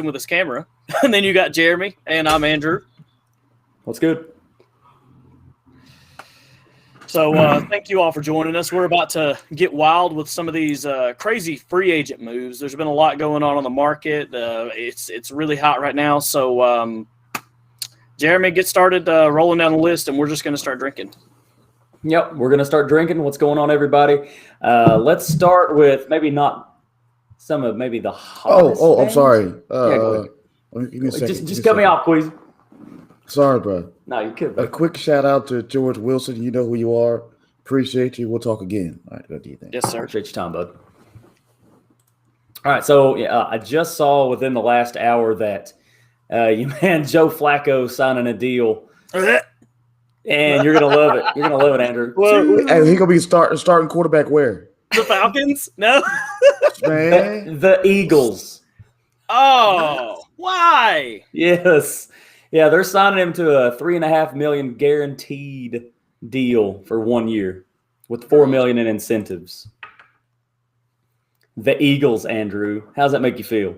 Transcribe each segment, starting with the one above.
with his camera. And then you got Jeremy, and I'm Andrew. What's good? So thank you all for joining us. We're about to get wild with some of these crazy free agent moves. There's been a lot going on the market. It's really hot right now. So, Jeremy, get started rolling down the list, and we're just going to start drinking. Yep, we're going to start drinking. What's going on, everybody? Let's start with maybe not some of maybe the hottest I'm things. sorry. Go Give me a second. Just cut me off, please. Sorry, bro. No, you could. A quick shout out to George Wilson. You know who you are. Appreciate you. We'll talk again. All right, what do you think? Yes, sir. Appreciate your time, bud. All right, so I just saw within the last hour that Joe Flacco signing a deal, and you're gonna love it. You're gonna love it, Andrew. Hey, he gonna be starting quarterback where? The Falcons? No. Man. The Eagles. Oh, why? Yes. Yeah, they're signing him to a $3.5 million guaranteed deal for 1 year with $4 million in incentives. The Eagles, Andrew. How's that make you feel?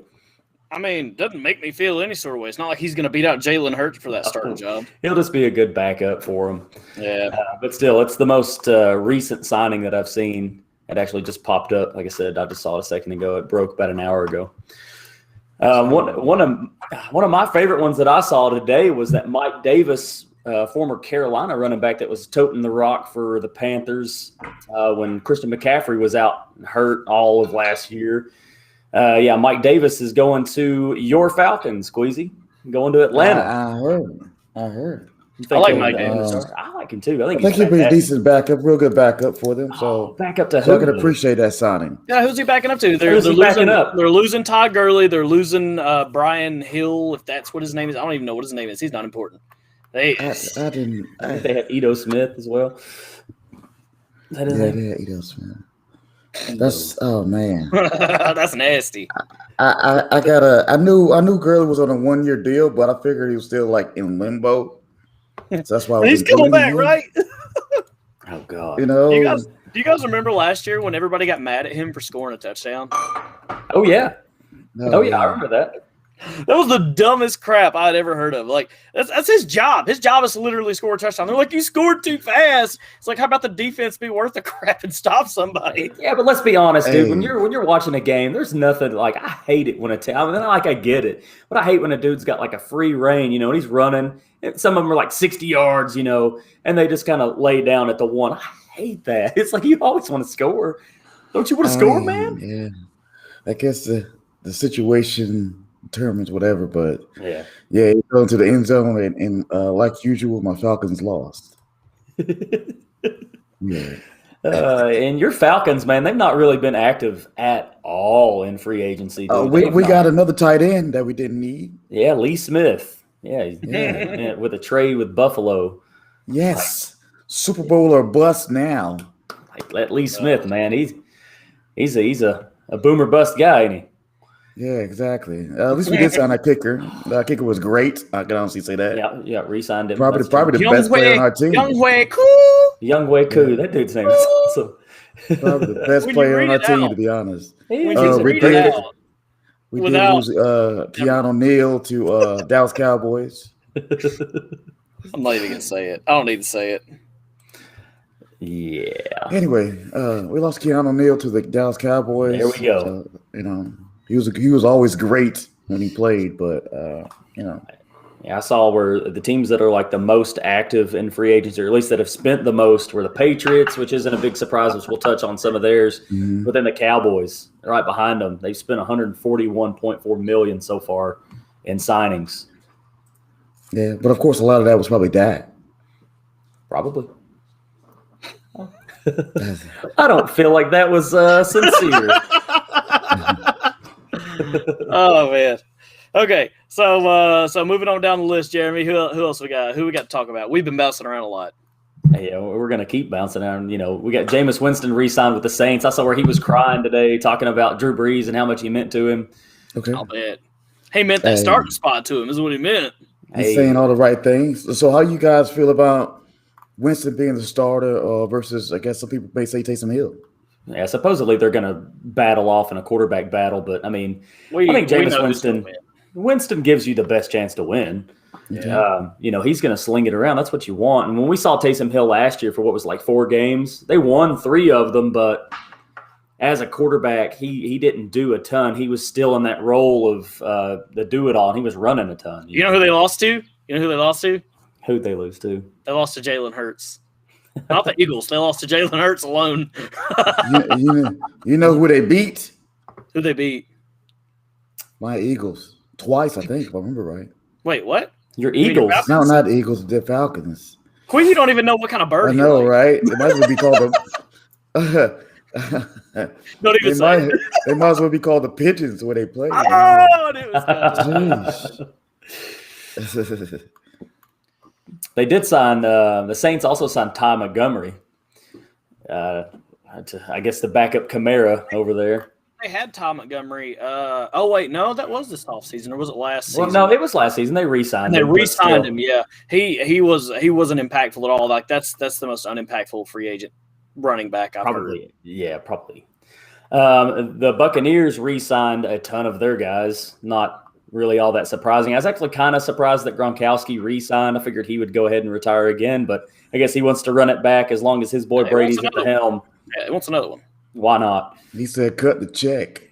I mean, doesn't make me feel any sort of way. It's not like he's going to beat out Jalen Hurts for that starting job. He'll just be a good backup for him. Yeah. But still, it's the most recent signing that I've seen. It actually just popped up. Like I said, I just saw it a second ago. It broke about an hour ago. One of my favorite ones that I saw today was that Mike Davis, former Carolina running back that was toting the rock for the Panthers when Christian McCaffrey was out hurt all of last year. Mike Davis is going to your Falcons, Squeezy, going to Atlanta. I heard. I like Mike Davis. I like him too. I think he'd be a decent backup, real good backup for them. So backup to so I who? can appreciate that signing. Yeah, who's he backing up to? They're Who's he losing backing up? They're losing Todd Gurley. They're losing Brian Hill, if that's what his name is. I don't even know what his name is. He's not important. I think they have Ito Smith as well. Is that his name? Ito Smith. That's man. That's nasty. I knew Gurley was on a 1 year deal, but I figured he was still like in limbo. So that's why he's coming back, right? Oh God! Do you guys remember last year when everybody got mad at him for scoring a touchdown? Oh yeah, I remember that. That was the dumbest crap I'd ever heard of. Like that's his job. His job is to literally score a touchdown. They're like, you scored too fast. It's like, how about the defense be worth the crap and stop somebody? Yeah, but let's be honest, dude. When you're watching a game, there's nothing like I hate it when I get it, but I hate when a dude's got like a free reign, and he's running. Some of them are like 60 yards, and they just kind of lay down at the one. I hate that. It's like you always want to score. Don't you want to score, man? Yeah. I guess the situation determines whatever, but yeah, he's going to the end zone, and like usual, my Falcons lost. Yeah. And your Falcons, man, they've not really been active at all in free agency. We got another tight end that we didn't need. Yeah, Lee Smith. Yeah, with a trade with Buffalo. Yes, Super Bowl or bust now. Like let Lee Smith, man, he's a boomer bust guy, ain't he? Yeah, exactly. At least we did sign that kicker. That kicker was great. I can honestly say that. Yeah, re-signed him. Probably the best player on our team. Younghoe Koo. That dude's name is awesome. Probably the best player on our team, to be honest. We did lose Keanu Neal to Dallas Cowboys. I'm not even going to say it. I don't need to say it. Yeah. Anyway, we lost Keanu Neal to the Dallas Cowboys. There we go. He was always great when he played, but Yeah, I saw where the teams that are like the most active in free agency, or at least that have spent the most, were the Patriots, which isn't a big surprise, which we'll touch on some of theirs. Mm-hmm. But then the Cowboys, right behind them, they've spent $141.4 million so far in signings. Yeah, but of course, a lot of that was probably Dak. Probably. I don't feel like that was sincere. Oh man. Okay, so moving on down the list, Jeremy. Who else we got? Who we got to talk about? We've been bouncing around a lot. Yeah, we're gonna keep bouncing around. We got Jameis Winston re-signed with the Saints. I saw where he was crying today, talking about Drew Brees and how much he meant to him. Okay, I'll bet. He meant that starting spot to him. Is what he meant. He's saying all the right things. So, how you guys feel about Winston being the starter versus, I guess some people may say, Taysom Hill? Yeah, supposedly they're going to battle off in a quarterback battle, but I mean, I think Jameis Winston. Winston gives you the best chance to win. Yeah. He's going to sling it around. That's what you want. And when we saw Taysom Hill last year for what was like 4 games, they won 3 of them, but as a quarterback, he didn't do a ton. He was still in that role of the do-it-all, and he was running a ton. You know who they lost to? Who'd they lose to? They lost to Jalen Hurts. Not the Eagles. They lost to Jalen Hurts alone. you know who they beat? Who they beat? My Eagles. Twice, I think, if I remember right. Wait, what? Your Eagles? No, not Eagles. The Falcons. Quinn, you don't even know what kind of bird I know, right? It might as well be called the. Don't even say it. They might as well be called the Pigeons where they play. Oh, it was Jeez. They did sign the Saints also signed Ty Montgomery. I guess the backup Kamara over there. They had Ty Montgomery. No, that was this offseason, or was it last season? Well, no, it was last season. They re-signed him. They re-signed him, yeah. He wasn't impactful at all. Like that's the most unimpactful free agent running back I've probably heard. Yeah, probably. The Buccaneers re-signed a ton of their guys. Not really all that surprising. I was actually kind of surprised that Gronkowski re-signed. I figured he would go ahead and retire again, but I guess he wants to run it back as long as his boy Brady's at the helm. Yeah, he wants another one. Why not? He said, "Cut the check."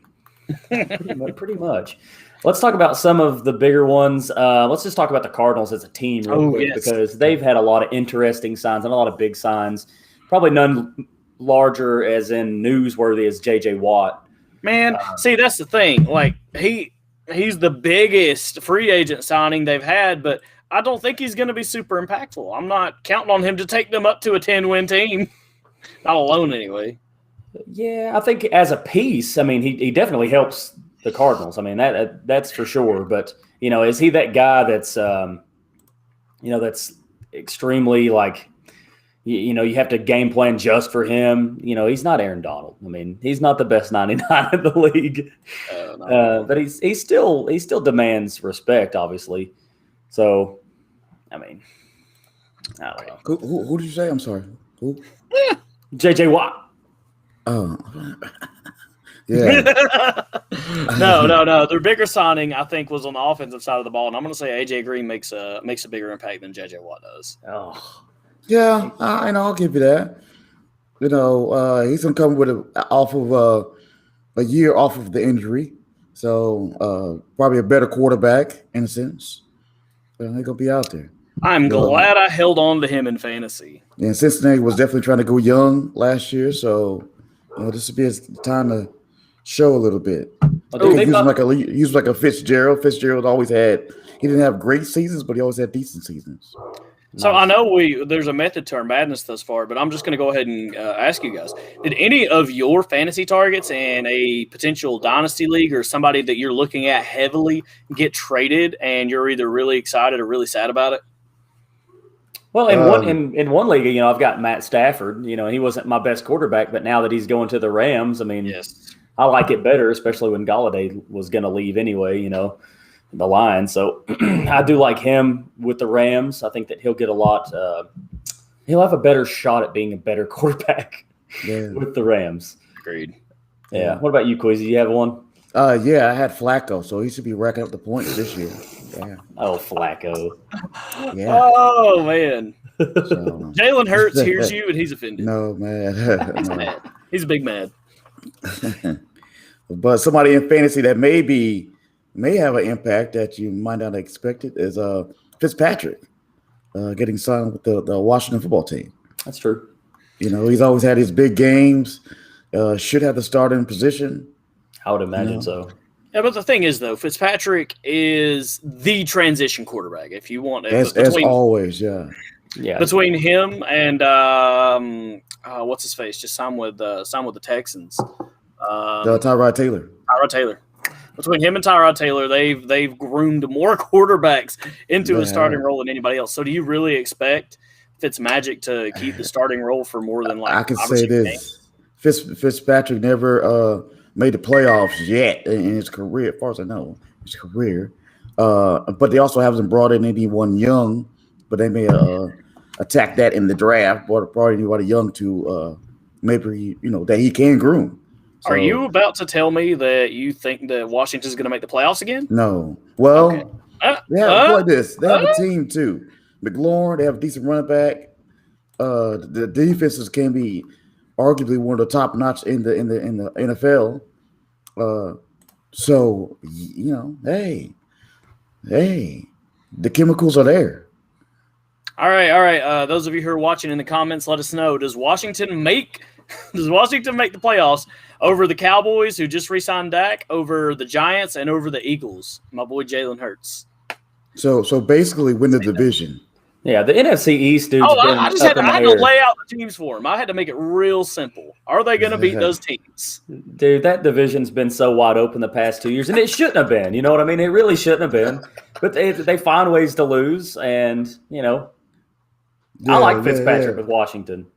Pretty much. Let's talk about some of the bigger ones. Let's just talk about the Cardinals as a team real quick because they've had a lot of interesting signs and a lot of big signs. Probably none larger as in newsworthy as J.J. Watt. Man, see, that's the thing. Like, he's the biggest free agent signing they've had, but I don't think he's going to be super impactful. I'm not counting on him to take them up to a 10-win team. Not alone, anyway. Yeah, I think as a piece, I mean, he definitely helps the Cardinals. I mean, that's for sure. But, is he that guy that's, that's extremely like, you have to game plan just for him. He's not Aaron Donald. I mean, he's not the best 99 in the league. But he still demands respect, obviously. So, I mean, I don't know. Who did you say? I'm sorry. Who? J.J. Watt. Oh, yeah. No. Their bigger signing, I think, was on the offensive side of the ball, and I'm going to say AJ Green makes a bigger impact than JJ Watt does. Oh, yeah, I'll give you that. He's going to come with a year off of the injury, so probably a better quarterback in a sense. He's going to be out there. I'm glad I held on to him in fantasy. And Cincinnati was definitely trying to go young last year, so this would be his time to show a little bit. He was like a Fitzgerald. Fitzgerald always had – he didn't have great seasons, but he always had decent seasons. So I know there's a method to our madness thus far, but I'm just going to go ahead and ask you guys. Did any of your fantasy targets in a potential dynasty league or somebody that you're looking at heavily get traded and you're either really excited or really sad about it? Well, in one league, I've got Matt Stafford. He wasn't my best quarterback, but now that he's going to the Rams, I mean, yes. I like it better, especially when Galladay was going to leave anyway, the Lions. So I do like him with the Rams. I think that he'll get a lot he'll have a better shot at being a better quarterback with the Rams. Agreed. Yeah. What about you, Quizzy? You have one? Yeah, I had Flacco, so he should be racking up the points this year. Yeah. Oh, Flacco. Yeah. Oh, man. So, Jalen Hurts hears you, and he's offended. No, man. He's mad. He's a big mad. But somebody in fantasy that may have an impact that you might not expect it is Fitzpatrick getting signed with the Washington football team. That's true. He's always had his big games. Should have the starting position. I would imagine so. Yeah, but the thing is, though, Fitzpatrick is the transition quarterback. If you want, as always, yeah. Between him and what's his face, just signed with the Texans. Tyrod Taylor. Tyrod Taylor. Between him and Tyrod Taylor, they've groomed more quarterbacks into a starting role than anybody else. So, do you really expect Fitzmagic to keep the starting role for more than I can say this: Fitzpatrick never made the playoffs yet in his career, as far as I know, his career. But they also haven't brought in anyone young, but they may attack that in the draft, brought anybody young to maybe, that he can groom. So, Are you about to tell me that you think that Washington's going to make the playoffs again? No. Well, Okay. they have like this. They have a team too. McLaurin, they have a decent running back. The defenses can be arguably one of the top notch in the NFL. So hey, the chemicals are there. All right. Those of you who are watching in the comments, let us know. Does Washington make the playoffs over the Cowboys, who just re-signed Dak, over the Giants, and over the Eagles? My boy Jalen Hurts. So basically, win the division. Yeah, the NFC East, dude. I just had to lay out the teams for them. I had to make it real simple. Are they going to beat those teams? Dude, that division's been so wide open the past 2 years, and it shouldn't have been. You know what I mean? It really shouldn't have been. But they find ways to lose, and I like Fitzpatrick with Washington.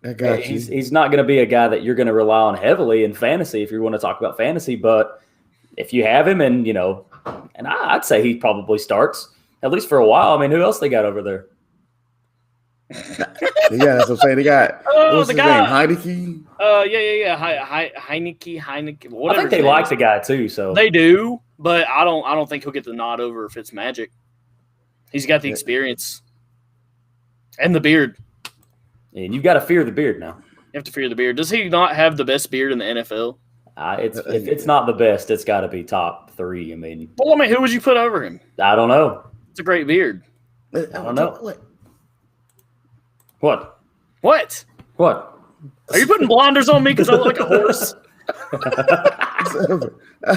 I got you. He's not going to be a guy that you're going to rely on heavily in fantasy if you want to talk about fantasy. But if you have him, and I'd say he probably starts at least for a while. I mean, who else they got over there? Yeah, that's what I'm saying. They got what's his name? Heineke. Heineke. Whatever. I think they like the guy too. So they do, but I don't think he'll get the nod over Fitzmagic. He's got the experience and the beard. And you've got to fear the beard now. You have to fear the beard. Does he not have the best beard in the NFL? If it's not the best, it's got to be top 3. I mean, who would you put over him? I don't know. It's a great beard. I don't know. What? Are you putting blinders on me because I look like a horse?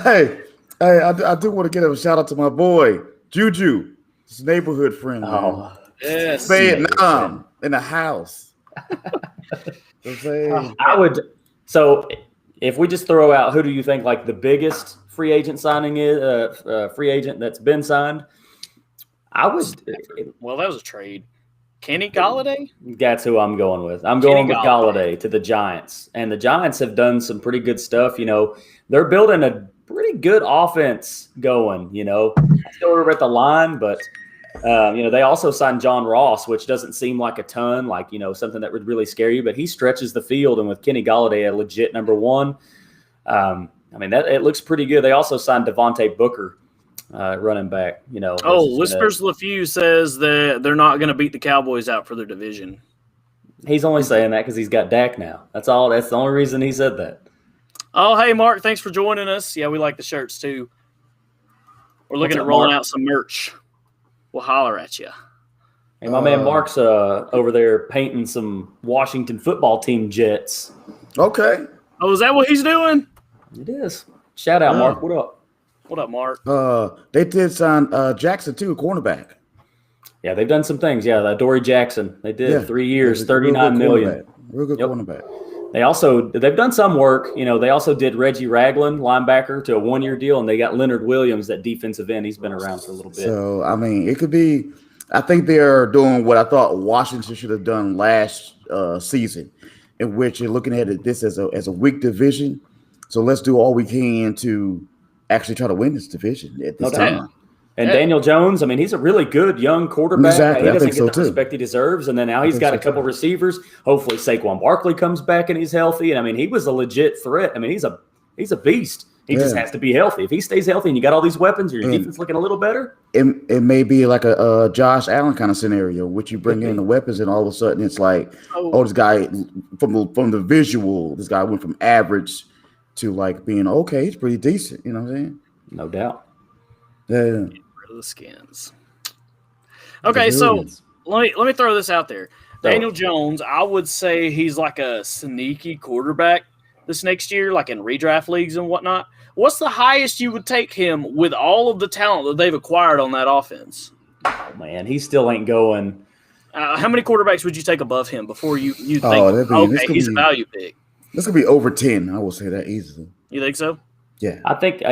Hey, I do want to give a shout out to my boy Juju, his neighborhood friend. Oh, yes. Vietnam in the house. I would. So, if we just throw out, who do you think like the biggest free agent signing is? Free agent that's been signed. Well, that was a trade. Kenny Golladay? That's who I'm going with. I'm going with Golladay to the Giants. And the Giants have done some pretty good stuff. They're building a pretty good offense going, Still over at the line, but, they also signed John Ross, which doesn't seem like a ton, something that would really scare you. But he stretches the field. And with Kenny Golladay, a legit number 1, it looks pretty good. They also signed Devontae Booker. Running back, Whispers LaFew says that they're not going to beat the Cowboys out for their division. He's only saying that because he's got Dak now. That's all. That's the only reason he said that. Oh, hey, Mark, thanks for joining us. Yeah, we like the shirts too. We're looking at rolling out some merch. We'll holler at you. Hey, my man Mark's over there painting some Washington football team jets. Okay. Oh, is that what he's doing? It is. Shout out, Mark. What up? What up, Mark? They did sign Jackson too, a cornerback. Yeah, they've done some things. Yeah, Dory Jackson. They did 3 years, $39 million. Real good cornerback. They've done some work. They also did Reggie Ragland, linebacker, to a 1-year deal, and they got Leonard Williams, that defensive end. He's been around for a little bit. So it could be. I think they're doing what I thought Washington should have done last season, in which you're looking at this as a weak division. So let's do all we can to actually try to win this division at this time. And Daniel Jones, he's a really good young quarterback. Exactly. He doesn't get the respect he deserves. And then now he's got a couple receivers. Hopefully Saquon Barkley comes back and he's healthy. And he was a legit threat. He's a beast. He just has to be healthy. If he stays healthy and you got all these weapons, your defense looking a little better. It may be like a Josh Allen kind of scenario, which you bring in the weapons and all of a sudden it's like, this guy from the visual, this guy went from average to being okay. He's pretty decent. You know what I'm saying? No doubt. Yeah. Get rid of the skins. Okay, so let me throw this out there. Daniel Jones, I would say he's like a sneaky quarterback this next year, like in redraft leagues and whatnot. What's the highest you would take him with all of the talent that they've acquired on that offense? Oh, man, he still ain't going. How many quarterbacks would you take above him before you think, he's a value pick? This could be over 10. I will say that easily. You think so? Yeah. I think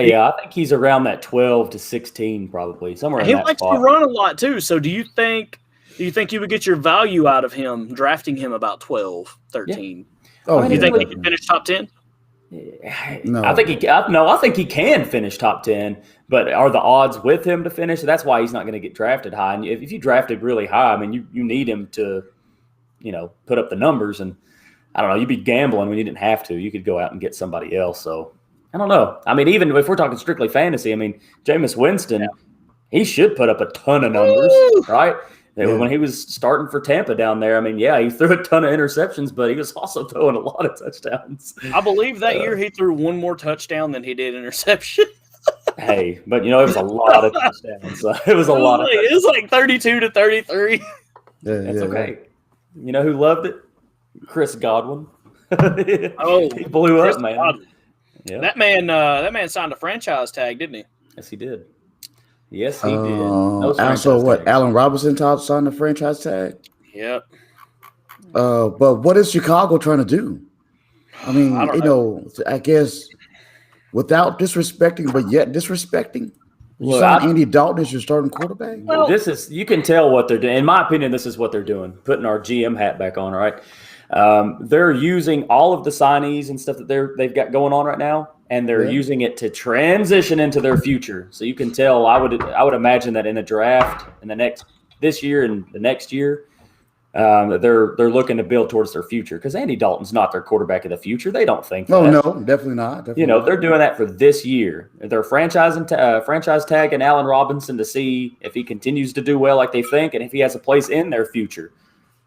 he's around that 12 to 16 probably, somewhere in that spot. He likes to run a lot too. So do you think you would get your value out of him drafting him about 12, 13? Yeah. Oh, do you think he could finish top 10? No. I think he can finish top 10, but are the odds with him to finish? That's why he's not going to get drafted high. And if you drafted really high, you need him to, put up the numbers. And I don't know, you'd be gambling when you didn't have to. You could go out and get somebody else. So I don't know. I mean, even if we're talking strictly fantasy, I mean, Jameis Winston, he should put up a ton of numbers, right? Yeah. When he was starting for Tampa down there, I mean, yeah, he threw a ton of interceptions, but he was also throwing a lot of touchdowns. I believe that year he threw one more touchdown than he did interception. Hey, but it was a lot of touchdowns. It was a lot of touchdowns. It was like 32-33. That's okay. You know who loved it? Chris Godwin. He blew up, man. Yeah. That man signed a franchise tag, didn't he? Yes, he did. Yes, he did. Also, what? Allen Robinson signed the franchise tag. Yep. But what is Chicago trying to do? I mean, I guess without disrespecting, but yet disrespecting. You sign Andy Dalton as your starting quarterback? Well, you can tell what they're doing. In my opinion, this is what they're doing. Putting our GM hat back on, all right? They're using all of the signees and stuff that they've got going on right now, and they're using it to transition into their future. So you can tell. I would imagine that in a draft in this year and the next year, they're looking to build towards their future because Andy Dalton's not their quarterback of the future. They don't think. No, definitely not. They're doing that for this year. They're franchise tagging Allen Robinson to see if he continues to do well like they think, and if he has a place in their future.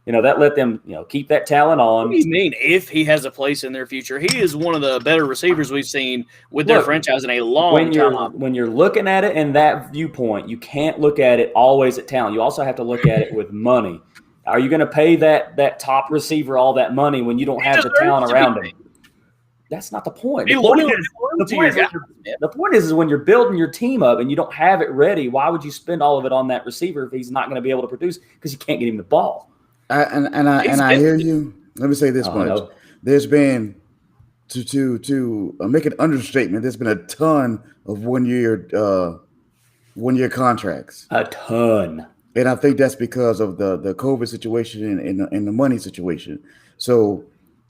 That let them, keep that talent on. What do you mean if he has a place in their future? He is one of the better receivers we've seen with their franchise in a long time. When you're looking at it in that viewpoint, you can't look at it always at talent. You also have to look at it with money. Are you going to pay that top receiver all that money when you don't have the talent around him? That's not the point. The point is when you're building your team up and you don't have it ready, why would you spend all of it on that receiver if he's not going to be able to produce because you can't get him the ball? I hear you. Let me say this much: there's been to make an understatement. There's been a ton of 1 year contracts. A ton, and I think that's because of the COVID situation and the money situation. So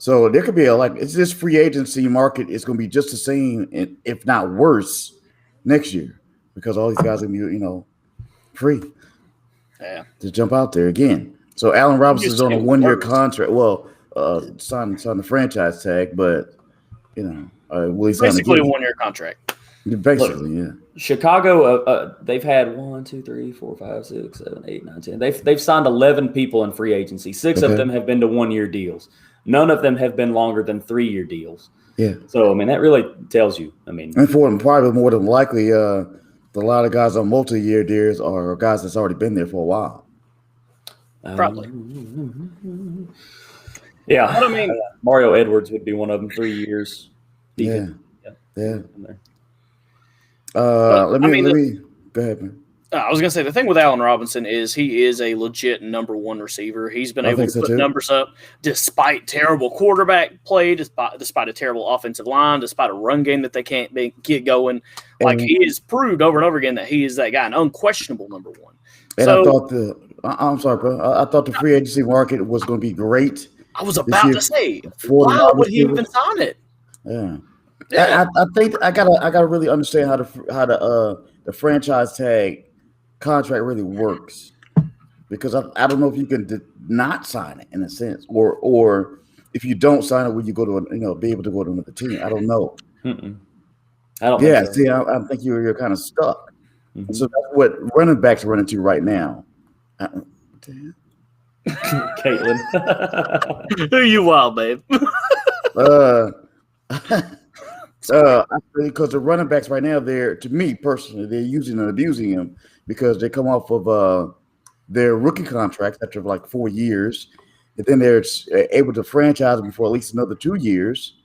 there could be it's this free agency market is going to be just the same, if not worse, next year because all these guys are going to be free to jump out there again. So Allen Robinson's on a 1 year contract. Well, signed the franchise tag, but will he sign basically a 1 year contract? Basically, yeah. Chicago, they've had 1, 2, 3, 4, 5, 6, 7, 8, 9, 10. They've signed 11 people in free agency. 6 of them have been to 1 year deals. None of them have been longer than 3 year deals. Yeah. So I mean that really tells you. I mean, and for them, probably more than likely, a lot of guys on multi-year deals are guys that's already been there for a while. Probably. Yeah. I mean, Mario Edwards would be one of them. 3 years. Yeah. Let me go ahead, man. I was going to say, the thing with Allen Robinson is he is a legit number one receiver. He's been able to put numbers up despite terrible quarterback play, despite a terrible offensive line, despite a run game that they can't get going. Like, he has proved over and over again that he is that guy, an unquestionable number one. And I thought I'm sorry, bro. I thought the free agency market was going to be great. I was about to say, why would he even sign it? Yeah. I think I gotta really understand how the franchise tag contract really works, because I don't know if you can not sign it in a sense, or if you don't sign it, will you go to be able to go to another team? I don't know. I don't. Yeah. See, I think you're kind of stuck. Mm-hmm. So that's what running backs are running to right now. Caitlin, you wild, babe. Because the running backs right now, to me personally, they're using and abusing him because they come off of their rookie contracts after like 4 years, and then they're able to franchise them for at least another 2 years,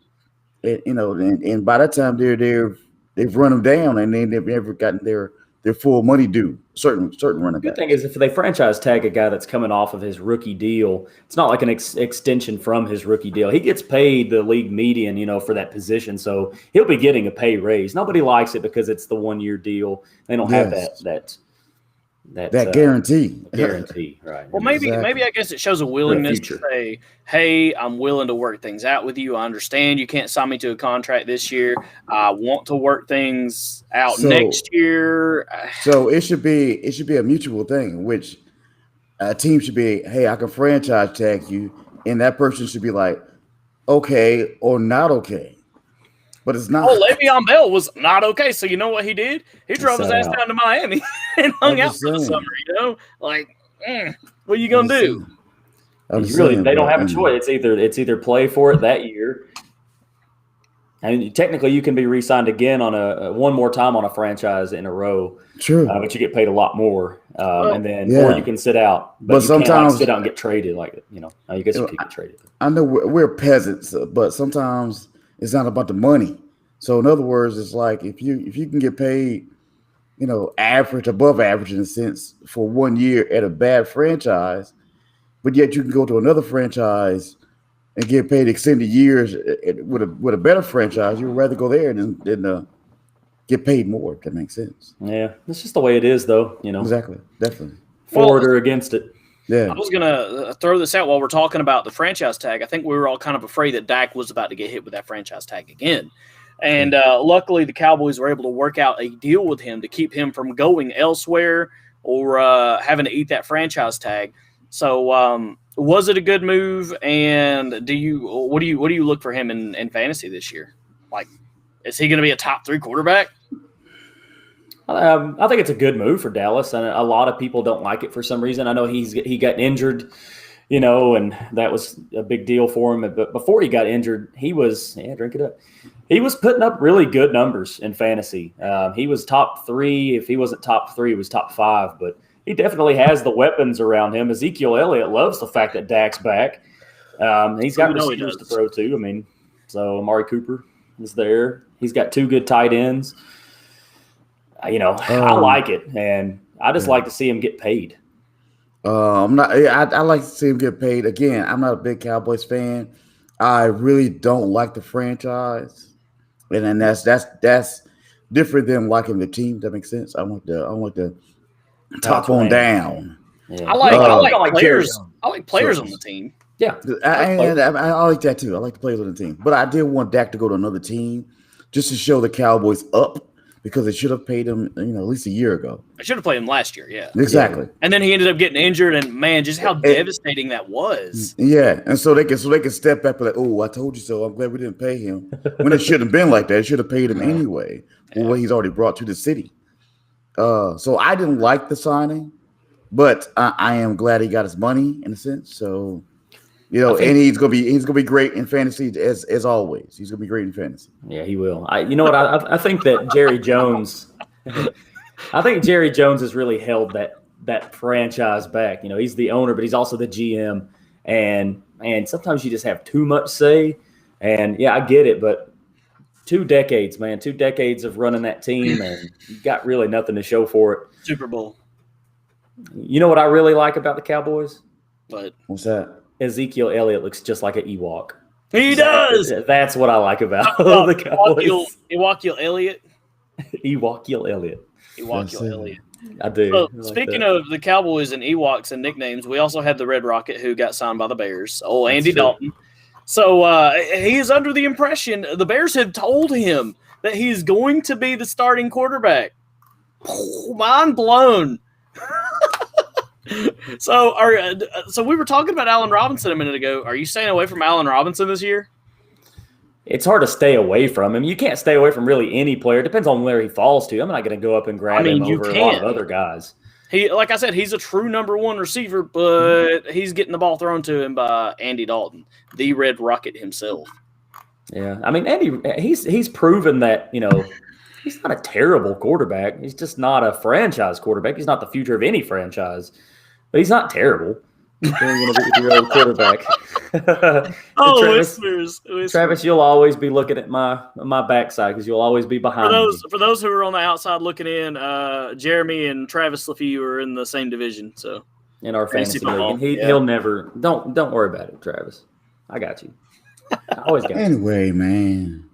and by that time they've run them down, and then they've never gotten their full money due. Certain running backs. The thing is, if they franchise tag a guy that's coming off of his rookie deal, it's not like an extension from his rookie deal. He gets paid the league median, for that position, so he'll be getting a pay raise. Nobody likes it because it's the 1 year deal. They don't have that guarantee. Guarantee, right? Well, maybe I guess it shows a willingness to say, "Hey, I'm willing to work things out with you. I understand you can't sign me to a contract this year. I want to work things out next year." So it should be a mutual thing, in which a team should be, "Hey, I can franchise tag you," and that person should be like, okay or not okay. But it's not. Oh, Le'Veon Bell was not okay. So you know what he did? He drove his ass down to Miami and hung out for the summer. You know, like, what are you gonna do? They don't have a choice. It's either play for it that year. And technically, you can be re-signed again on a one more time on a franchise in a row. True, but you get paid a lot more, and then or you can sit out. But you sometimes can't, sit out and get traded. Like I guess you could get traded. I know we're peasants, but sometimes it's not about the money. So in other words, it's like if you can get paid, average, above average in a sense for 1 year at a bad franchise, but yet you can go to another franchise and get paid extended years with a better franchise, you'd rather go there than get paid more, if that makes sense. Yeah, it's just the way it is, though. Exactly, definitely. For it or against it. Yeah. I was going to throw this out while we're talking about the franchise tag. I think we were all kind of afraid that Dak was about to get hit with that franchise tag again. And luckily, the Cowboys were able to work out a deal with him to keep him from going elsewhere or having to eat that franchise tag. So, was it a good move? And what do you look for him in fantasy this year? Like, is he going to be a top 3 quarterback? I think it's a good move for Dallas, and a lot of people don't like it for some reason. I know he got injured, and that was a big deal for him. But before he got injured, he was drink it up. He was putting up really good numbers in fantasy. He was top 3. If he wasn't top 3, he was top 5. But he definitely has the weapons around him. Ezekiel Elliott loves the fact that Dak's back. He's got receivers to throw to. So Amari Cooper is there. He's got 2 good tight ends. I like it, and I just like to see him get paid. I like to see him get paid. Again, I'm not a big Cowboys fan. I really don't like the franchise, and that's different than liking the team. That makes sense. I want the top on down. Yeah. I like players. I like players on the team. Yeah, I like that too. I like the players on the team, but I did want Dak to go to another team just to show the Cowboys up. Because they should have paid him, at least a year ago. I should have played him last year, yeah. Exactly. And then he ended up getting injured, and man, just how devastating that was. Yeah, and so they can step back and like, oh, I told you so. I'm glad we didn't pay him. When it shouldn't have been like that. It should have paid him anyway for what he's already brought to the city. So I didn't like the signing, but I am glad he got his money in a sense. So. And he's gonna be great in fantasy as always. He's gonna be great in fantasy. Yeah, he will. I think that Jerry Jones. I think Jerry Jones has really held that franchise back. He's the owner, but he's also the GM, and sometimes you just have too much say. And yeah, I get it, but 2 decades, man, 2 decades of running that team, and you got really nothing to show for it. Super Bowl. You know what I really like about the Cowboys? What's that? Ezekiel Elliott looks just like an Ewok. He does. That's what I like about the Cowboys. Ezekiel Elliott. Ezekiel Elliott. I do. Well, speaking of the Cowboys and Ewoks and nicknames, we also had the Red Rocket who got signed by the Bears. Andy Dalton. So he is under the impression the Bears have told him that he's going to be the starting quarterback. Mind blown. So we were talking about Allen Robinson a minute ago. Are you staying away from Allen Robinson this year? It's hard to stay away from him. You can't stay away from really any player. It depends on where he falls to. I'm not going to go up and grab him over a lot of other guys. Like I said, he's a true number 1 receiver, but he's getting the ball thrown to him by Andy Dalton, the Red Rocket himself. Yeah, Andy, he's proven that he's not a terrible quarterback. He's just not a franchise quarterback. He's not the future of any franchise. But he's not terrible. You're going to be your own quarterback. Travis, you'll always be looking at my backside because you'll always be behind me. For those who are on the outside looking in, Jeremy and Travis LaFew are in the same division. So in our fantasy league, he'll never. Don't worry about it, Travis. I got you. I always got you. Anyway, man.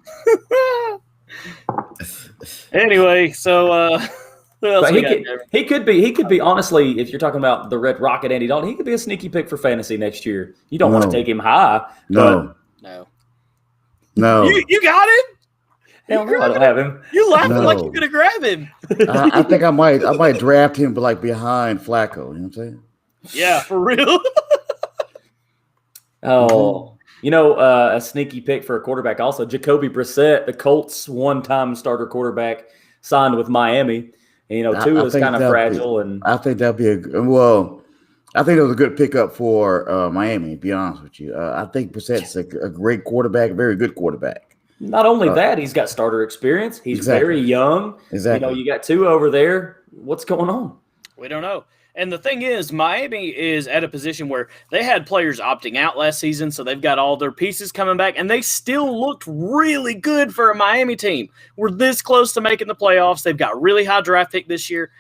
Anyway, so. But he could be honestly, if you're talking about the Red Rocket Andy Dalton, he could be a sneaky pick for fantasy next year. You don't want to take him high. No. You got him? Hell no, I don't have him. You laughing like you're gonna grab him. I think I might draft him, but like behind Flacco. You know what I'm saying? Yeah, for real. A sneaky pick for a quarterback also, Jacoby Brissette, the Colts one-time starter quarterback, signed with Miami. And, Tua is kind of fragile. I think that'd be I think it was a good pickup for Miami, to be honest with you. I think Brissett's a great quarterback, very good quarterback. Not only that, he's got starter experience. He's very young. Exactly. You got Tua over there. What's going on? We don't know. And the thing is, Miami is at a position where they had players opting out last season, so they've got all their pieces coming back, and they still looked really good for a Miami team. We're this close to making the playoffs. They've got really high draft pick this year.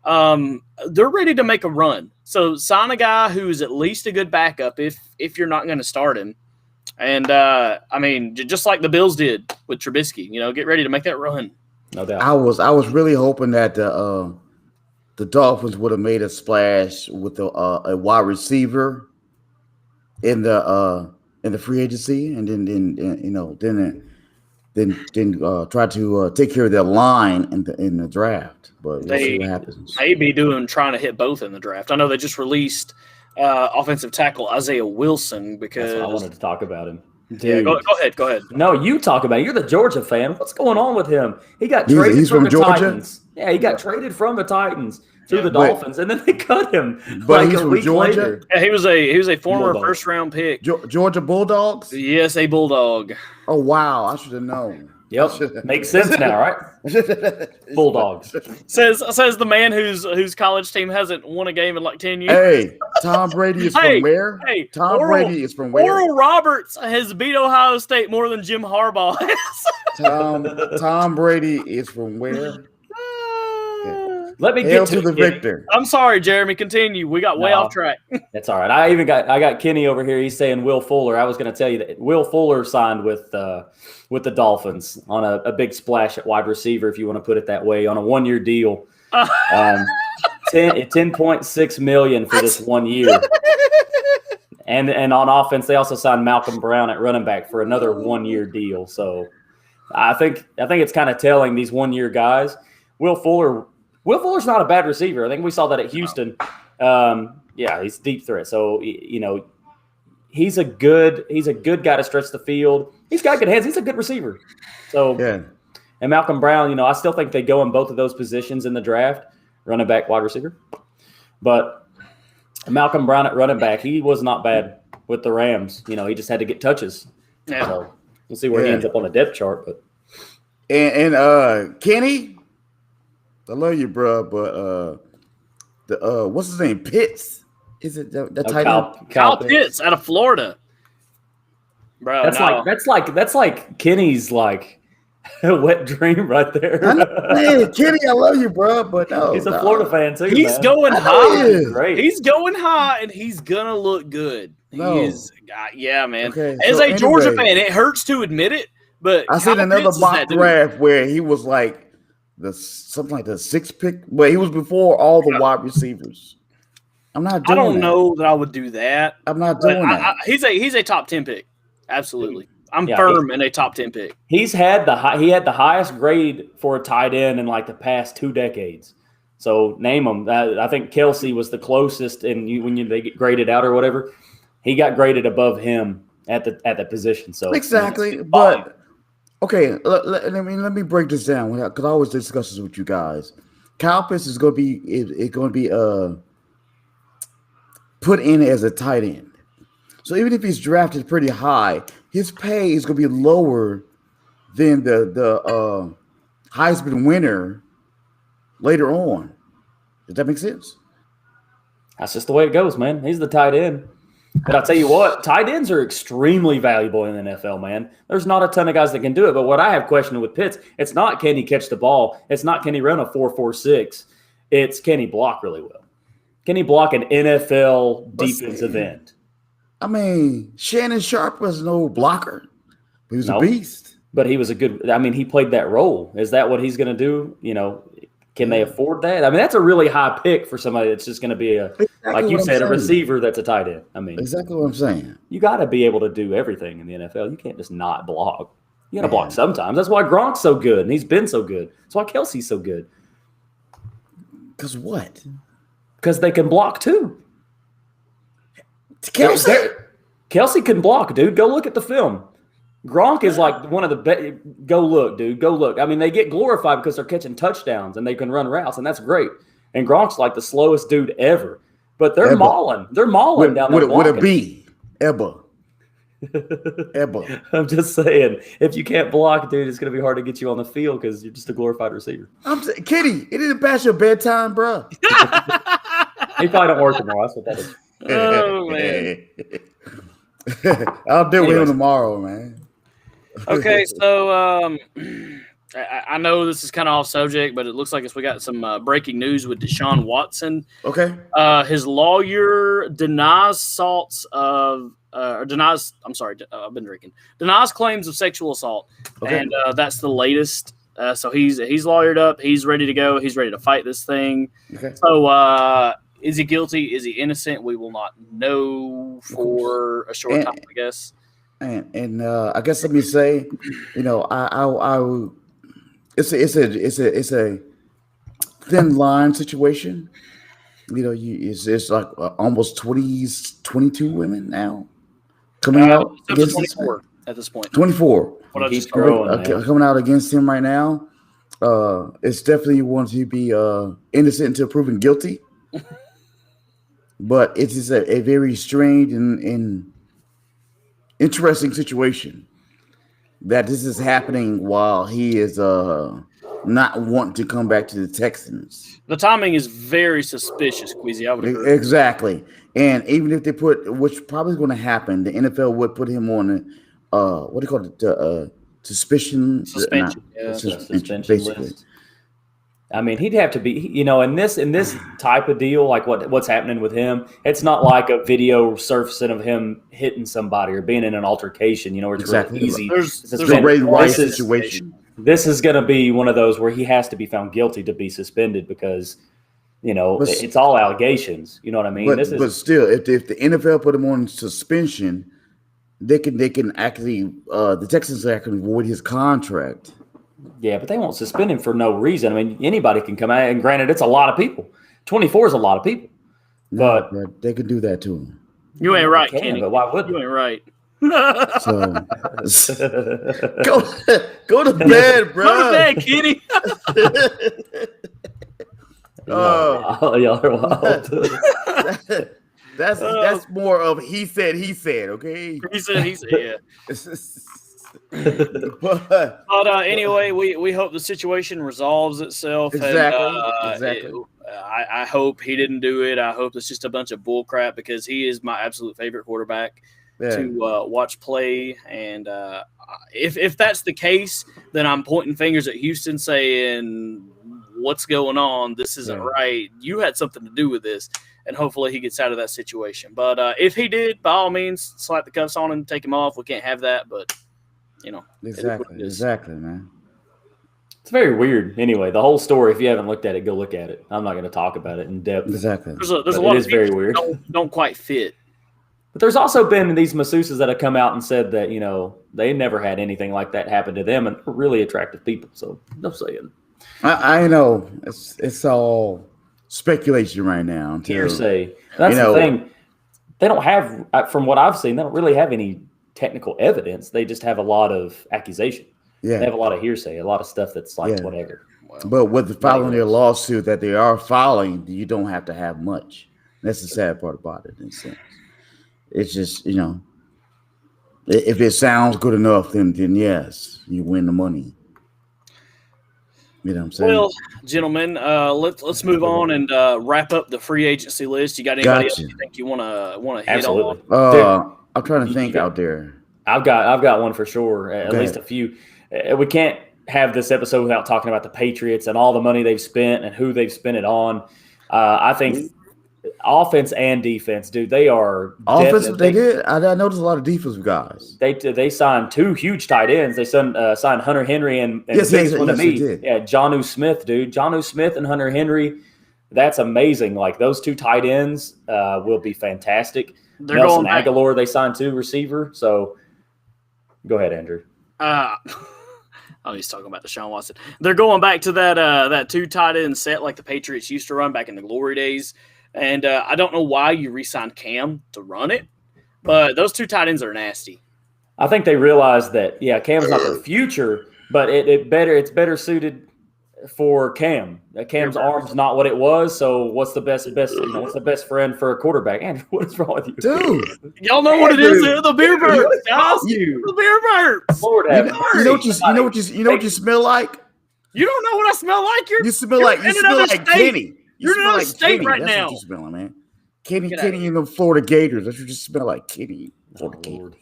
They're ready to make a run. So sign a guy who's at least a good backup if you're not going to start him. And, just like the Bills did with Trubisky, get ready to make that run. No doubt. I was really hoping that the Dolphins would have made a splash with a wide receiver in the free agency, and then try to take care of their line in the draft. But we'll see what happens. May be trying to hit both in the draft. I know they just released offensive tackle Isaiah Wilson because that's what I wanted to talk about him. Dude. Yeah, go ahead. No, you talk about it. You're the Georgia fan. What's going on with him? He got traded he's from the Georgia? Titans. Yeah, he got traded from the Titans to the Dolphins, and then they cut him. But he's a from week Georgia. Later. Yeah, he was a former first round pick. Georgia Bulldogs? Yes, a Bulldog. Oh wow, I should have known. Yep, makes sense now, right? Bulldogs. Says the man whose college team hasn't won a game in like 10 years. Hey, Tom Brady is from where? Hey, Tom Brady is from where? Oral Roberts has beat Ohio State more than Jim Harbaugh has. Tom Brady is from where? Let me Hail get to the victor. I'm sorry, Jeremy. Continue. We got way off track. That's all right. I got Kenny over here. He's saying Will Fuller. I was going to tell you that Will Fuller signed with the Dolphins on a big splash at wide receiver, if you want to put it that way, on a 1-year deal. $10.6 million for this 1 year. And on offense, they also signed Malcolm Brown at running back for another 1-year deal. So I think it's kind of telling, these 1-year guys. Will Fuller's not a bad receiver. I think we saw that at Houston. He's a deep threat. So, he's a good guy to stretch the field. He's got good hands. He's a good receiver. So, yeah. And Malcolm Brown, I still think they go in both of those positions in the draft, running back, wide receiver. But Malcolm Brown at running back, he was not bad with the Rams. He just had to get touches. Yeah. So we'll see where he ends up on the depth chart. But Kenny, I love you, bro, but what's his name? Pitts? Is it that tight end? Kyle Pitts out of Florida, bro. That's like Kenny's like wet dream right there. Hey, Kenny, I love you, bro, but no, he's a Florida fan too. He's going high. Great. He's going high, and he's gonna look good. No. Yeah, man. Okay, As a Georgia fan, it hurts to admit it, but I seen another mock draft where he was like something like the 6th pick, but he was before all the wide receivers. I'm not doing I don't know that I would do that. I'm not doing that. He's a top 10 pick. Absolutely. I'm firm in a top 10 pick. He had the highest grade for a tight end in like the past 2 decades. So name them. I think Kelsey was the closest, and they get graded out or whatever, he got graded above him at the position. So exactly, but. Okay, let me break this down because I always discuss this with you guys. Kyle Pitts is going to be put in as a tight end. So even if he's drafted pretty high, his pay is going to be lower than the Heisman winner later on. Does that make sense? That's just the way it goes, man. He's the tight end. But I'll tell you what, tight ends are extremely valuable in the NFL, man. There's not a ton of guys that can do it. But what I have questioned with Pitts, it's not can he catch the ball. It's not can he run a 4.46. It's can he block really well. Can he block an NFL defensive end? I mean, Shannon Sharp was no blocker. He was a beast. But he was he played that role. Is that what he's going to do? Can they afford that? I mean, that's a really high pick for somebody that's just going to be like you said, a receiver that's a tight end. I mean, exactly what I'm saying. You got to be able to do everything in the NFL. You can't just not block. You got to block sometimes. That's why Gronk's so good, and he's been so good. That's why Kelsey's so good. Because what? Because they can block too. Kelsey? Kelsey can block, dude. Go look at the film. Gronk is like one of the best. Go look, dude. Go look. I mean, they get glorified because they're catching touchdowns and they can run routes, and that's great. And Gronk's like the slowest dude ever. But they're mauling. They're mauling down there. With a B. Ebba. I'm just saying, if you can't block, dude, it's going to be hard to get you on the field because you're just a glorified receiver. I'm saying, Kitty, it didn't pass your bedtime, bro. He probably don't work tomorrow. That's what that is. Oh, man. I'll deal with him tomorrow, man. Okay, so I know this is kind of off subject, but it looks like we got some breaking news with Desean Watson. Okay. His lawyer denies assaults of denies claims of sexual assault, and that's the latest. So he's lawyered up. He's ready to go. He's ready to fight this thing. Okay. So is he guilty? Is he innocent? We will not know for a short time, I guess. And I guess let me say, it's a thin line situation. It's like almost 22 women now coming out against 24 at this point. 24. Coming out against him right now. It's definitely going to be innocent until proven guilty. But it is a very strange and interesting situation that this is happening while he is not wanting to come back to the Texans. The timing is very suspicious, Queasy. I would agree. Exactly. And even if they which probably is going to happen, the NFL would put him on what do you call it? Suspension. Suspension basically. list. I mean, he'd have to be, in this type of deal, like what's happening with him. It's not like a video surfacing of him hitting somebody or being in an altercation, where it's really easy. There's a Ray Rice situation. This is going to be one of those where he has to be found guilty to be suspended because, it's all allegations. You know what I mean? But still, if the NFL put him on suspension, they can actually the Texans can void his contract. Yeah, but they won't suspend him for no reason. I mean, anybody can come out, and granted, it's a lot of people. 24 is a lot of people. But they could do that to him. You ain't right, Kenny. But why would you ain't right? So go to bed, bro. Go to bed, Kenny. Y'all are wild. That's more of he said, okay? He said, yeah. but anyway, we hope the situation resolves itself. Exactly. I hope he didn't do it. I hope it's just a bunch of bull crap because he is my absolute favorite quarterback to watch play. And if that's the case, then I'm pointing fingers at Houston saying, what's going on? This isn't right. You had something to do with this. And hopefully he gets out of that situation. But if he did, by all means, slap the cuffs on him, take him off. We can't have that, but Exactly, man. It's very weird. Anyway, the whole story, if you haven't looked at it, go look at it. I'm not going to talk about it in depth. Exactly. There's a lot of very weird. Don't quite fit. But there's also been these masseuses that have come out and said that, they never had anything like that happen to them, and they're really attractive people. So no saying. I know it's all speculation right now. Hearsay. That's the thing. They don't have, from what I've seen, they don't really have any technical evidence. They just have a lot of accusation. Yeah. They have a lot of hearsay, a lot of stuff that's like whatever. Well, but with filing their lawsuit that they are filing, you don't have to have much. That's the sad part about it, in a sense. It's just, if it sounds good enough, then yes, you win the money. You know what I'm saying? Well, gentlemen, let's move on and wrap up the free agency list. You got anybody else you think you want to hit on? I'm trying to think out there. I've got one for sure. At least a few. We can't have this episode without talking about the Patriots and all the money they've spent and who they've spent it on. I think offense and defense, dude, they are offensive. They did. I noticed a lot of defensive guys. They signed two huge tight ends. They signed Hunter Henry and Jonnu Smith, dude. Jonnu Smith and Hunter Henry. That's amazing. Like those two tight ends will be fantastic. Nelson Aguilar, they signed two receiver. So go ahead, Andrew. He's talking about Desean Watson. They're going back to that two tight end set like the Patriots used to run back in the glory days. And I don't know why you re-signed Cam to run it, But those two tight ends are nasty. I think they realize that, Cam's not their future, but it's better suited for Cam. Cam's arm's not what it was, so what's the best what's the best friend for a quarterback? Andrew, what is wrong with you? Dude. Y'all know what it is, the beer burps, guys. The beer burps. Lord You know what you smell like? You don't know what I smell like? You smell like Kenny. You're in another state right That's now. what you smelling, man. Kenny and the Florida Gators. That's what you smell like, Kenny. Florida Gators.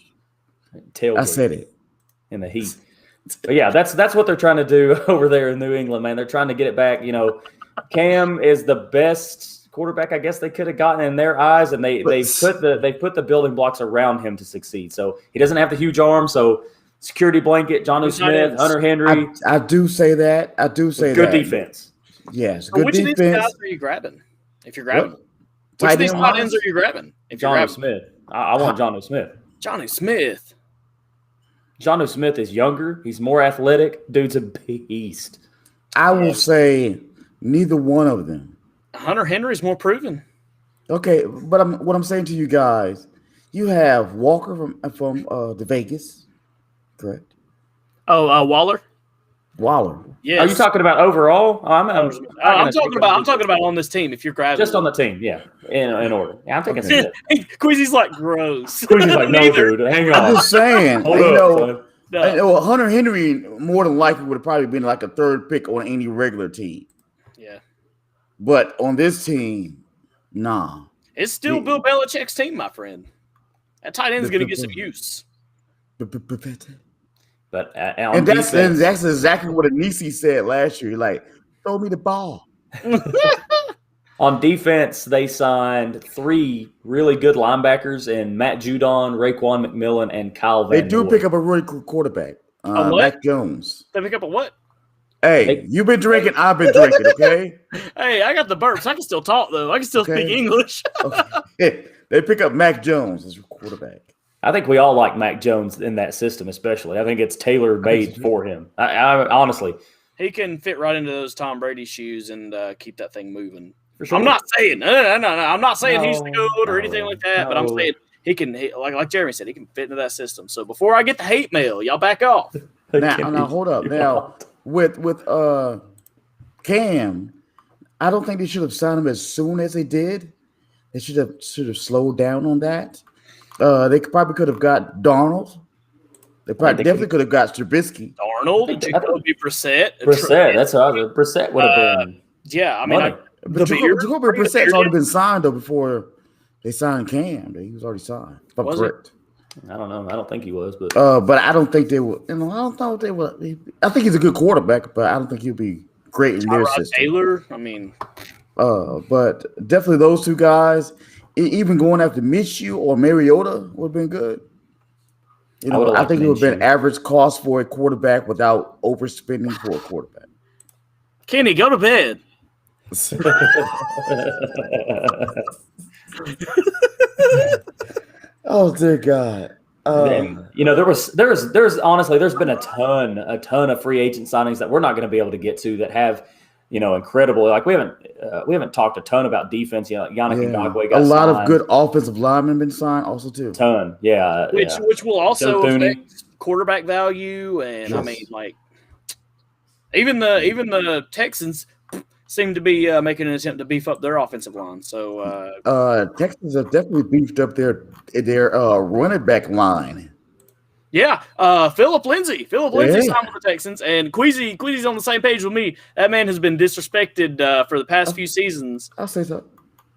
I said it. In the heat. But yeah, that's what they're trying to do over there in New England, man. They're trying to get it back. Cam is the best quarterback I guess they could have gotten in their eyes, and they put the building blocks around him to succeed. So he doesn't have the huge arm. So security blanket, Jonnu Smith, Hunter Henry. I do say that. Good defense. Yes, So good which defense. of these guys are you grabbing? If you're grabbing, which of these tight ends are you grabbing? If you're Jonnu Smith. I want Jonnu Smith. Jonnu Smith. Jonnu Smith is younger. He's more athletic. Dude's a beast. I will say neither one of them. Hunter Henry's more proven. Okay, but what I'm saying to you guys, you have Walker from the Vegas, correct? Oh, Waller. Yes. Yes. Are you talking about overall? I'm talking about on this team. If you're grabbing, just on the team, yeah, in order. Yeah, I'm taking Smith. Queasy's like gross. Queasy's like, no, dude, hang on. I'm just saying, Hold up, Hunter Henry more than likely would have probably been like a third pick on any regular team. Yeah, but on this team, nah. It's still Bill Belichick's team, my friend. That tight end's going to get some use. But that's exactly what Anisi said last year. Like, throw me the ball. On defense, they signed 3 really good linebackers in Matt Judon, Raekwon McMillan, and Kyle Van They do Noy. pick up a really good quarterback, Mac Jones. They pick up a what? Hey, you've been drinking. I've been drinking, okay? Hey, I got the burps. I can still talk, though. I can still speak English. Okay. They pick up Mac Jones as your quarterback. I think we all like Mac Jones in that system, especially. I think it's tailor-made for him. I honestly. He can fit right into those Tom Brady shoes and keep that thing moving. For sure. I'm not saying I'm not saying he's the GOAT or anything like that, but I'm saying he can, like Jeremy said, he can fit into that system. So before I get the hate mail, y'all back off. Now hold up. Now with Cam, I don't think they should have signed him as soon as they did. They should have slowed down on that. They probably could have got Darnold. They definitely could have got Trubisky. Darnold, Jacoby Brissette. That's how Brissette would have been. Yeah, I mean, but Jacoby Brissett's already been signed though before they signed Cam. He was already signed. If I'm correct. I don't know. I don't think he was, but I don't think they would. I don't know if they would. I think he's a good quarterback, but I don't think he'll be great in their system. Taylor, I mean, but definitely those two guys. Even going after Minshew or Mariota would have been good. I think it would have been average cost for a quarterback without overspending for a quarterback. Kenny, go to bed. Oh dear God! There's honestly been a ton of free agent signings that we're not going to be able to get to that have incredible. Like we haven't talked a ton about defense. Yannick Ngakoue got a lot signed. of good offensive linemen been signed also too. Ton, yeah. Which will also affect quarterback value, and yes. I mean, like even the Texans seem to be making an attempt to beef up their offensive line. So Texans have definitely beefed up their running back line. Yeah, Philip Lindsay. Philip Lindsay signed with the Texans, and Queasy's on the same page with me. That man has been disrespected for the past few seasons. I'll say so.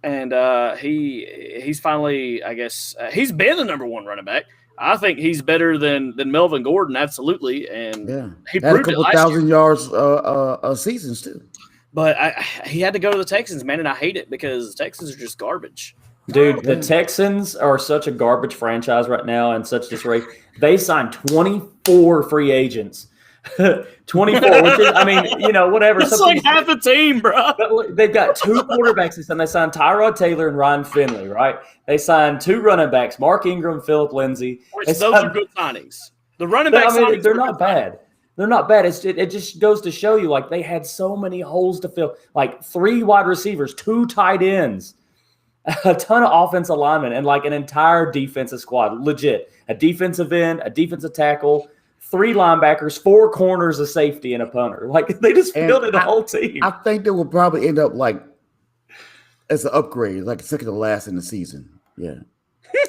And he's finally, I guess, he's been the number 1 running back. I think he's better than Melvin Gordon, absolutely. And he had proved a couple thousand yards seasons too. But he had to go to the Texans, man, and I hate it because the Texans are just garbage. Dude, the Texans are such a garbage franchise right now and such disarray. They signed 24 free agents. 24, which is, I mean, whatever. It's like half a team, bro. They've got 2 quarterbacks this time. They signed Tyrod Taylor and Ryan Finley, right? They signed 2 running backs, Mark Ingram, Philip Lindsay. Those are good signings. The running backs, they're not bad. They're not bad. It just goes to show you, like, they had so many holes to fill. Like 3 wide receivers, 2 tight ends. a ton of offensive linemen and like an entire defensive squad, legit. A defensive end, a defensive tackle, 3 linebackers, 4 corners, a safety, and a punter. Like they just fielded the whole team. I think they will probably end up like as an upgrade, like second to last in the season. Yeah.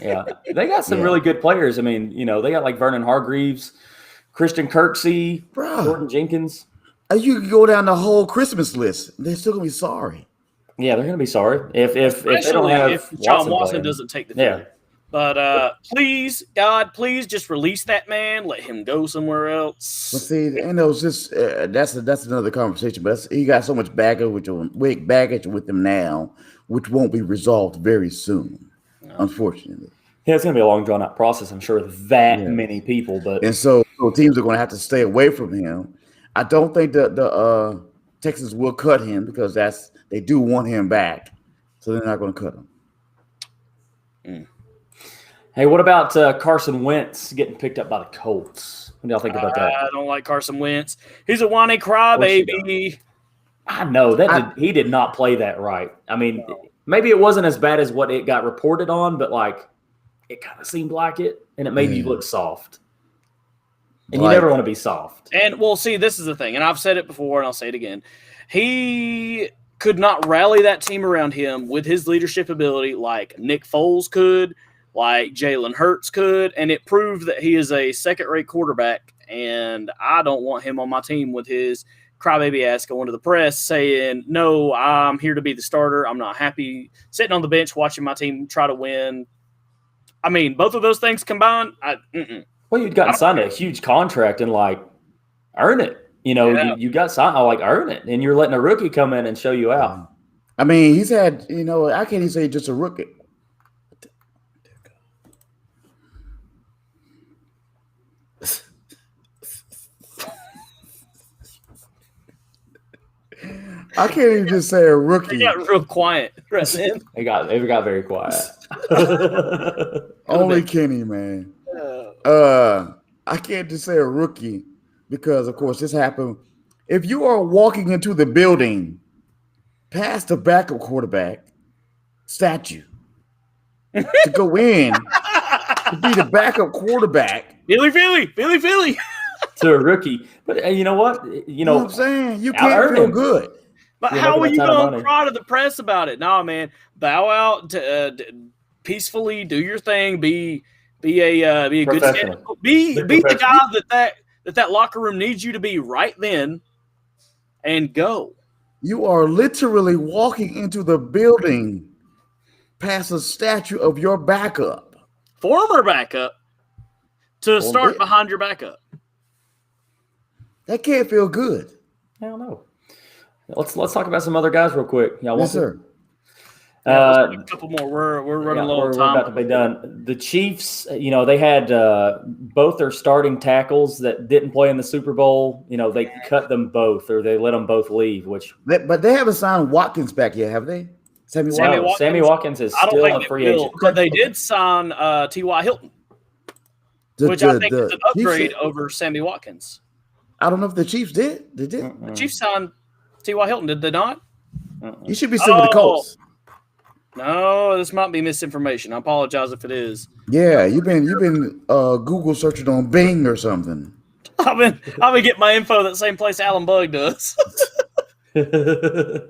Yeah. They got some really good players. I mean, they got like Vernon Hargreaves, Christian Kirksey, Jordan Jenkins. You can go down the whole Christmas list. They're still gonna be sorry. Yeah, they're gonna be sorry if they don't have if John Watson doesn't take the field. Yeah. But please, God, please just release that man. Let him go somewhere else. But see, it's just that's another conversation. But he got so much baggage with him now, which won't be resolved very soon, unfortunately. Yeah, it's gonna be a long, drawn out process. I'm sure with that many people, but so teams are going to have to stay away from him. I don't think the Texans will cut him because they do want him back, so they're not going to cut him. Mm. Hey, what about Carson Wentz getting picked up by the Colts? What do y'all think about that? I don't like Carson Wentz. He's a whiny crybaby. I know he did not play that right. I mean, maybe it wasn't as bad as what it got reported on, but like it kind of seemed like it, and it made you look soft. And you never want to be soft. And well, see, this is the thing, and I've said it before, and I'll say it again. He could not rally that team around him with his leadership ability like Nick Foles could, like Jalen Hurts could, and it proved that he is a second-rate quarterback, and I don't want him on my team with his crybaby ass going to the press saying, no, I'm here to be the starter. I'm not happy sitting on the bench watching my team try to win. I mean, both of those things combined, Well, you'd gotten signed a huge contract and, like, earn it. You got signed, earn it. And you're letting a rookie come in and show you out. I mean, he's had, I can't even say just a rookie. I can't even just say a rookie. He got real quiet right then. They got very quiet. Only Kenny, man. I can't just say a rookie because, of course, this happened. If you are walking into the building past the backup quarterback statue to go in to be the backup quarterback, Philly. To a rookie. But you know what? You know what I'm saying? You can't feel good. But how are you going to cry to the press about it? No, man. Bow out, peacefully, do your thing, be a good stand. Be the guy that locker room needs you to be right then, and go. You are literally walking into the building past a statue of your backup, former backup, to start behind your backup. That can't feel good. I don't know. Let's talk about some other guys real quick. Y'all want sir. A couple more. We're running low on time. We're about to be done. The Chiefs, they had both their starting tackles that didn't play in the Super Bowl. They cut them both, or they let them both leave. But they haven't signed Watkins back yet, have they? Sammy Watkins is still a free agent. But they did sign T.Y. Hilton, which I think is an upgrade over Sammy Watkins. I don't know if the Chiefs did. They did. The Chiefs signed T.Y. Hilton, did they not? You should be still with the Colts. No, this might be misinformation. I apologize if it is. Yeah, you've been Google searching on Bing or something. I've been getting my info that same place Alan Bug does. I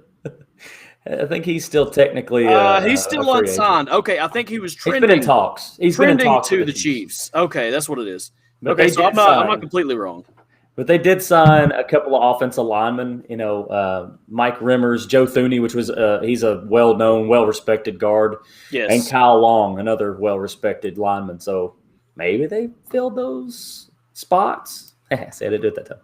think he's still technically he's still unsigned. Okay, I think he was trending. He's been in talks. He's been in talks to the Chiefs. Okay, that's what it is. But okay, so I'm not completely wrong. But they did sign a couple of offensive linemen, Mike Rimmers, Joe Thuney, which was he's a well-known, well-respected guard, yes, and Kyle Long, another well-respected lineman. So maybe they filled those spots. I said it at that time.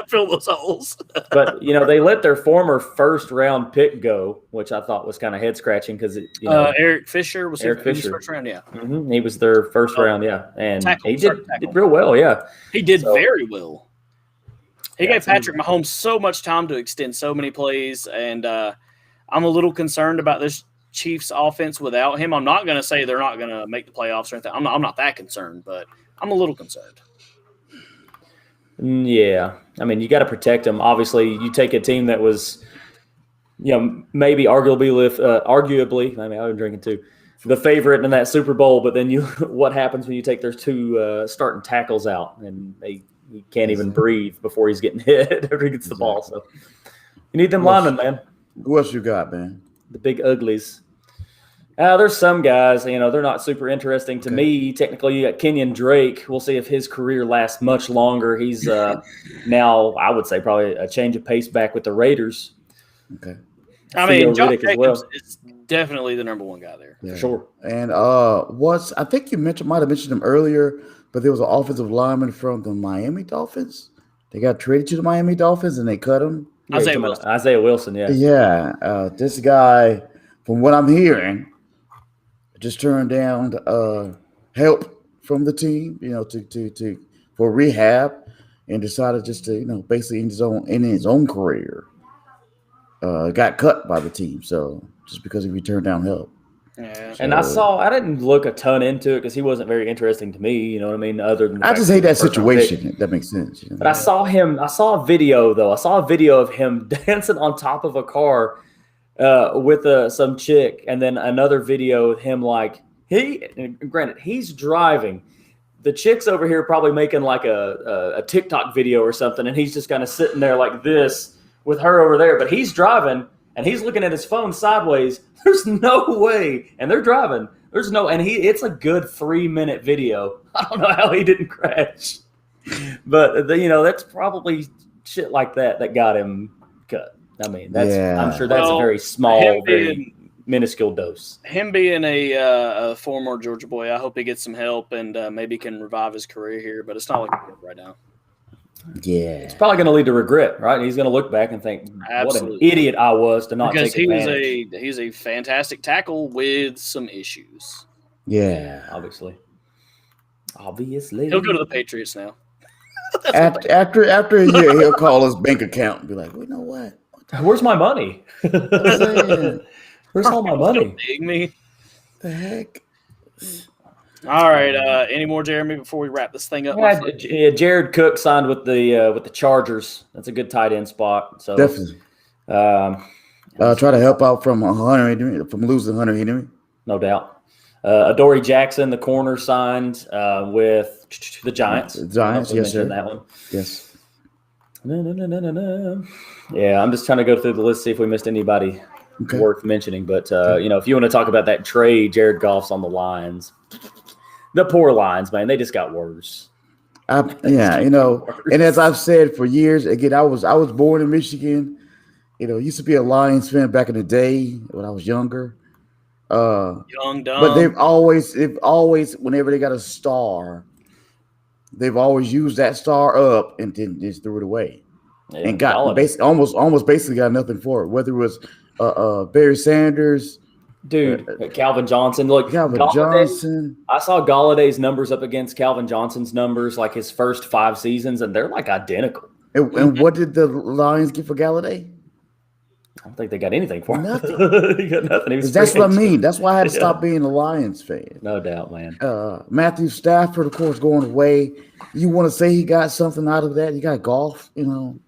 Fill those holes. But they let their former first-round pick go, which I thought was kind of head-scratching because Eric Fisher was his first round, yeah. Mm-hmm. He was their first round, yeah, and he did real well, yeah. He did very well. He gave Patrick Mahomes so much time to extend so many plays, and I'm a little concerned about this Chiefs offense without him. I'm not going to say they're not going to make the playoffs or anything. I'm not that concerned, but I'm a little concerned. Yeah. I mean, you got to protect them. Obviously, you take a team that was maybe arguably, I mean, I've been drinking too, the favorite in that Super Bowl. But then what happens when you take their two starting tackles out and he can't even breathe before he's getting hit after he gets the ball. So you need them linemen, man. Who else you got, man? The big uglies. There's some guys, they're not super interesting to me. Technically, you got Kenyon Drake. We'll see if his career lasts much longer. He's now, I would say, probably a change of pace back with the Raiders. Okay. I mean, Josh Jacobs is definitely the number one guy there. Yeah. For sure. And I think you might have mentioned him earlier, but there was an offensive lineman from the Miami Dolphins. They got traded to the Miami Dolphins and they cut him. Isaiah Wilson, yeah. Yeah. This guy, from what I'm hearing, just turned down help from the team, for rehab, and decided just to, basically in his own career, got cut by the team. So just because he turned down help. Yeah. And I didn't look a ton into it because he wasn't very interesting to me. You know what I mean? Other than I just hate that situation. If that makes sense. But I saw a video though. I saw a video of him dancing on top of a car with some chick, and then another video of him granted he's driving. The chick's over here probably making like a TikTok video or something, and he's just kind of sitting there like this with her over there. But he's driving and he's looking at his phone sideways. There's no way, and they're driving. It's a good 3-minute video. I don't know how he didn't crash, but that's probably shit like that got him cut. I mean, I'm sure that's a very small, very minuscule dose. Him being a former Georgia boy, I hope he gets some help and maybe can revive his career here, but it's not looking good right now. Yeah. It's probably going to lead to regret, right? He's going to look back and think, Absolutely. What an idiot I was to not take advantage. Because he's a fantastic tackle with some issues. Yeah. Obviously. He'll go to the Patriots now. After a year, he'll call his bank account and be like, well, you know what? Where's my money? Where's all my money? Me. The heck? All right. Any more, Jeremy, before we wrap this thing up? Yeah, Jared Cook signed with the Chargers. That's a good tight end spot. So definitely. Try to help out from losing Hunter Henry. No doubt. Adoree Jackson, the corner, signed with the Giants. The Giants, yes, sir. That one. Yes. No. Yeah, I'm just trying to go through the list, see if we missed anybody worth mentioning. But, if you want to talk about that trade, Jared Goff's on the Lions. The poor Lions, man, they just got worse. And as I've said for years, again, I was born in Michigan. Used to be a Lions fan back in the day when I was younger. Young, dumb. But they've always, whenever they got a star, they've always used that star up and then just threw it away, and got almost basically got nothing for it. Whether it was Barry Sanders, Calvin Johnson. Look, Johnson. I saw Galladay's numbers up against Calvin Johnson's numbers, like his first 5 seasons, and they're like identical. And what did the Lions get for Galladay? I don't think they got anything for him. Nothing. He got nothing. That's what I mean. That's why I had to stop being a Lions fan. No doubt, man. Matthew Stafford, of course, going away. You want to say he got something out of that? You got golf, I mean,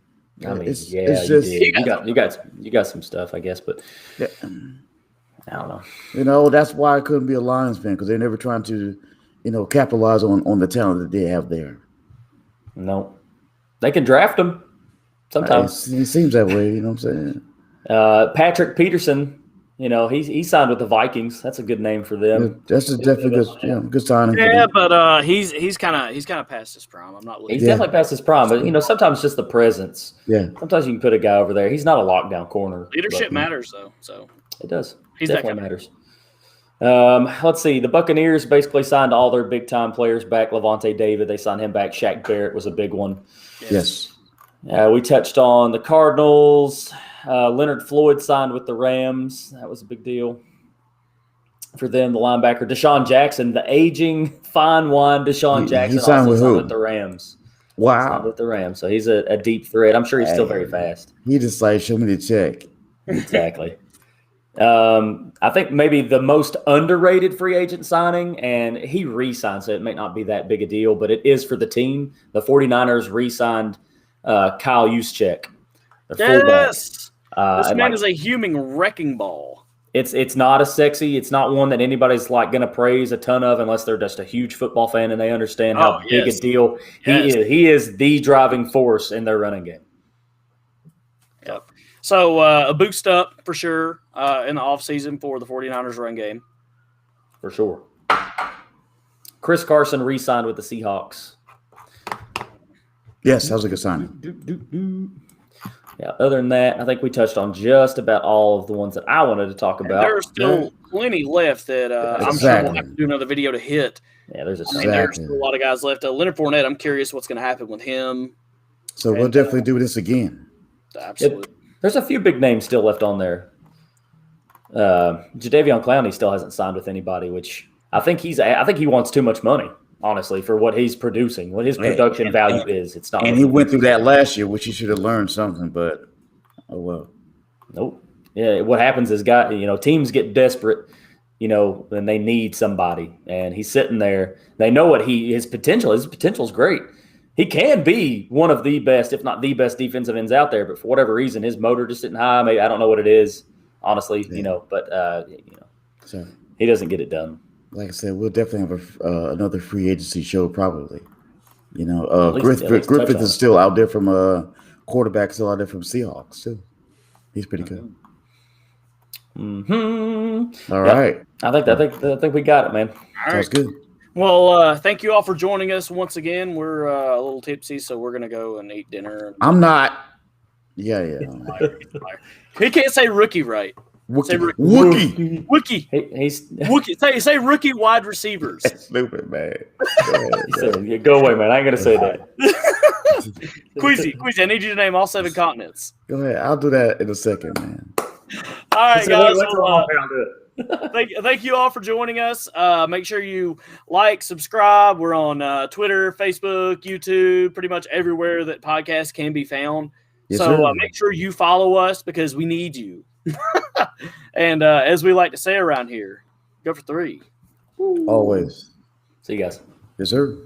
it's just you got some stuff, I guess, but I don't know. That's why I couldn't be a Lions fan, because they're never trying to, capitalize on the talent that they have there. No, they can draft them sometimes. It seems that way. You know what I'm saying? Patrick Peterson, he signed with the Vikings. That's a good name for them. Yeah, that's definitely good signing. Yeah, but he's kind of past his prime. I'm not. He's definitely past his prime, but sometimes just the presence. Yeah. Sometimes you can put a guy over there. He's not a lockdown corner. Leadership matters, though. So it does. He's definitely matters. Let's see. The Buccaneers basically signed all their big time players back. Levante David, they signed him back. Shaq Barrett was a big one. Yes. We touched on the Cardinals. Leonard Floyd signed with the Rams. That was a big deal for them. The linebacker Desean Jackson, the aging fine wine Desean Jackson, he signed with the Rams. Wow, signed with the Rams. So he's a deep threat. I'm sure he's still very fast. He just show me the check. Exactly. I think maybe the most underrated free agent signing, and he re-signed, so it may not be that big a deal, but it is for the team. The 49ers re-signed Kyle Youscheck. Yes. This man is a human wrecking ball. It's not a sexy. It's not one that anybody's like going to praise a ton of unless they're just a huge football fan and they understand how big a deal he is. He is the driving force in their running game. Yep. So a boost up for sure in the offseason for the 49ers run game. For sure. Chris Carson re-signed with the Seahawks. Yes, that was a good signing. Yeah, other than that, I think we touched on just about all of the ones that I wanted to talk about. And there's still plenty left that I'm sure we'll have to do another video to hit. Yeah, there's there's still a lot of guys left. Leonard Fournette, I'm curious what's going to happen with him. So we'll definitely do this again. Absolutely. There's a few big names still left on there. Jadeveon Clowney still hasn't signed with anybody, which I think he wants too much money. Honestly, for what he's producing, what his production value is, it's not. And he went through that last year, which he should have learned something. But oh well. Nope. Yeah, what happens is, teams get desperate, and they need somebody, and he's sitting there. They know what his potential is. His potential is great. He can be one of the best, if not the best, defensive ends out there. But for whatever reason, his motor just isn't high. Maybe I don't know what it is, honestly. So he doesn't get it done. Like I said, we'll definitely have another free agency show probably. Griffith is still out there from quarterback, still out there from Seahawks too. He's pretty good. Mm-hmm. All right. I think we got it, man. All Sounds good. Well, thank you all for joining us once again. We're a little tipsy, so we're gonna go and eat dinner. I'm not. Yeah. He can't say rookie right. Wookie. Say rookie wide receivers. That's stupid, man. Go away, man. I ain't gonna say that. Queasy, I need you to name all 7 continents. Go ahead. I'll do that in a second, man. All right, guys. Thank you all for joining us. Make sure you like, subscribe. We're on Twitter, Facebook, YouTube, pretty much everywhere that podcasts can be found. Yes, so make sure you follow us because we need you. And as we like to say around here, go for 3. Always. See you guys. Yes, sir.